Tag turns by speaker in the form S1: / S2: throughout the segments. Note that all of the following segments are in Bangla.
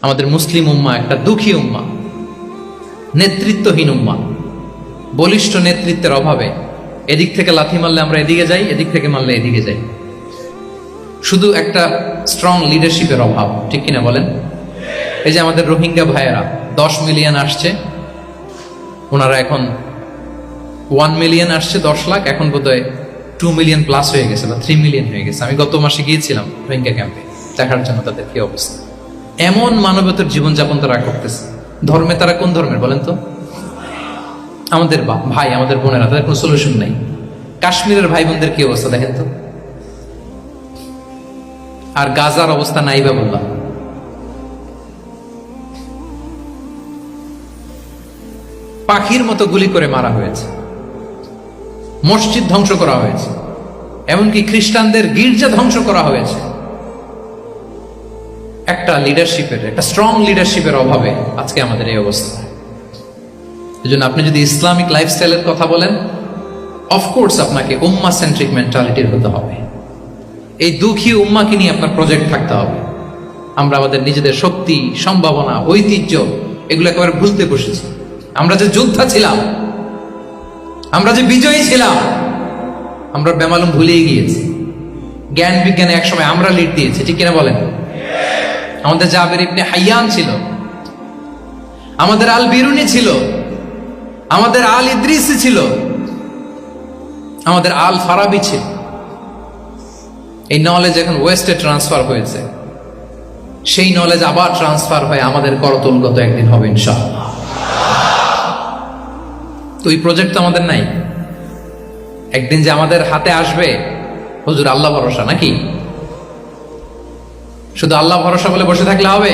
S1: আমাদের মুসলিম উম্মাহ একটা দুঃখী উম্মাহ, নেতৃত্বহীন উম্মাহ। বলিষ্ঠ নেতৃত্বের অভাবে এদিক থেকে লাথি মারলে আমরা এদিকে যাই, এদিক থেকে মারলে এদিকে যাই। শুধু একটা স্ট্রং লিডারশিপের অভাব, ঠিক কিনা বলেন? এই যে আমাদের রোহিঙ্গা ভাইয়েরা 10 মিলিয়ন আসছে, ওনারা এখন 1 মিলিয়ন আসছে, 10 লাখ, এখন বোধহয় 2 মিলিয়ন প্লাস হয়ে গেছে বা 3 মিলিয়ন হয়ে গেছে। আমি গত মাসে গিয়েছিলাম রোহিঙ্গা ক্যাম্পে দেখার জন্য তাদের কি অবস্থা। এমন মানবতার জীবনযাপন তারা করতেছে। ধর্মে তারা কোন ধর্মের বলেন তো? আমাদের ভাই, আমাদের বোনেরা, তাদের কোনো সলিউশন নাই। কাশ্মীরের ভাই বোনদের কি অবস্থা দেখেন তো। আর গাজার অবস্থা নাই বা বললাম। পাখির মতো গুলি করে মারা হয়েছে, মসজিদ ধ্বংস করা হয়েছে, এমনকি খ্রিস্টানদের গির্জা ধ্বংস করা হয়েছে। একটা লিডারশিপের, একটা স্ট্রং লিডারশিপের অভাবে আজকে আমাদের এই অবস্থা। এই জন্য আপনি যদি ইসলামিক লাইফস্টাইলের কথা বলেন, অফকোর্স আপনাকে উম্মা সেন্ট্রিক মেন্টালিটির হতে হবে। এই দুঃখী উম্মাকে নিয়ে আপনার প্রজেক্ট থাকতে হবে। আমরা আমাদের নিজেদের শক্তি, সম্ভাবনা, ঐতিহ্য এগুলো একেবারে ভুলতে বসেছি। আমরা যে যোদ্ধা ছিলাম, আমরা যে বিজয়ী ছিলাম, আমরা বেমালুম ভুলেই গিয়েছি। জ্ঞান বিজ্ঞানে একসময় আমরা লিড দিয়েছি, ঠিক কিনা বলেন? আমাদের জাবের ইবনে হাইয়ান ছিল, আমাদের আল বিরুনি ছিল, আমাদের আল ইদ্রিসি ছিল, আমাদের আল ফারাবি ছিল। এই নলেজ এখন ওয়েস্টে ট্রান্সফার হয়েছে, সেই নলেজ আবার ট্রান্সফার হয়ে আমাদের করতলগত একদিন হবে ইনশাআল্লাহ। তো এই প্রজেক্ট তো আমাদের নাই। একদিন যে আমাদের হাতে আসবে, হুজুর আল্লাহ ভরসা নাকি? শুধু আল্লাহ ভরসা বলে বসে থাকলে হবে?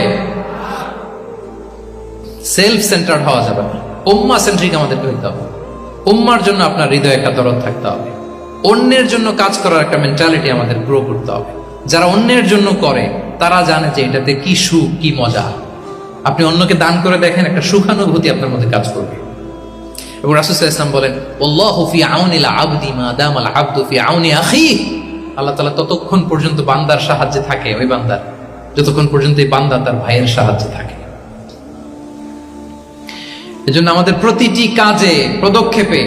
S1: সেলফ সেন্টার্ড হওয়া যাবে না, উম্মা সেন্ট্রিক আমাদেরকে হইতে হবে। উম্মার জন্য আপনার হৃদয়ে একটা দরদ থাকতে হবে। অন্যের জন্য কাজ করার একটা মেন্টালিটি আমাদের গ্রো করতে হবে। যারা অন্যের জন্য করে তারা জানে যে এটাতে কি সুখ, কি মজা। আপনি অন্যকে দান করে দেখেন, একটা সুখানুভূতি আপনার মধ্যে কাজ করবে। এবং রাসূল সাল্লাল্লাহু আলাইহি ওয়াসাল্লাম বলেন, আল্লাহু ফি আউনিল আবদি মা দামাল আবদু ফি আউনি আখিহি। আল্লাহ তাআলা ততক্ষণ পর্যন্ত বান্দার সাহায্যে থাকে, ওই বান্দার, যতক্ষণ পর্যন্ত এই বান্দা তার ভাইয়ের সাহায্যে থাকে। এজন্য আমাদের প্রতিটি কাজে, পদক্ষেপে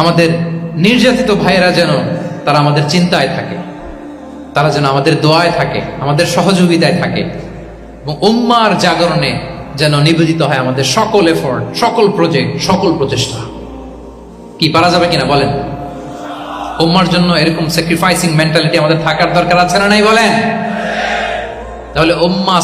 S1: আমাদের নির্যাতিত ভাইয়েরা যেন তারা আমাদের চিন্তায় থাকে, তারা যেন আমাদের দোয়ায় থাকে, আমাদের সহযোগিতায় থাকে, এবং উম্মার জাগরণে যেন নিবেদিত হয় আমাদের সকল এফোর্ট, সকল প্রজেক্ট, সকল প্রচেষ্টা। কি পারা যাবে কিনা বলেন? উম্মার জন্য এরকম স্যাক্রিফাইসিং মেন্টালিটি আমাদের থাকার দরকার আছে না নাই বলেন? তাহলে উম্মা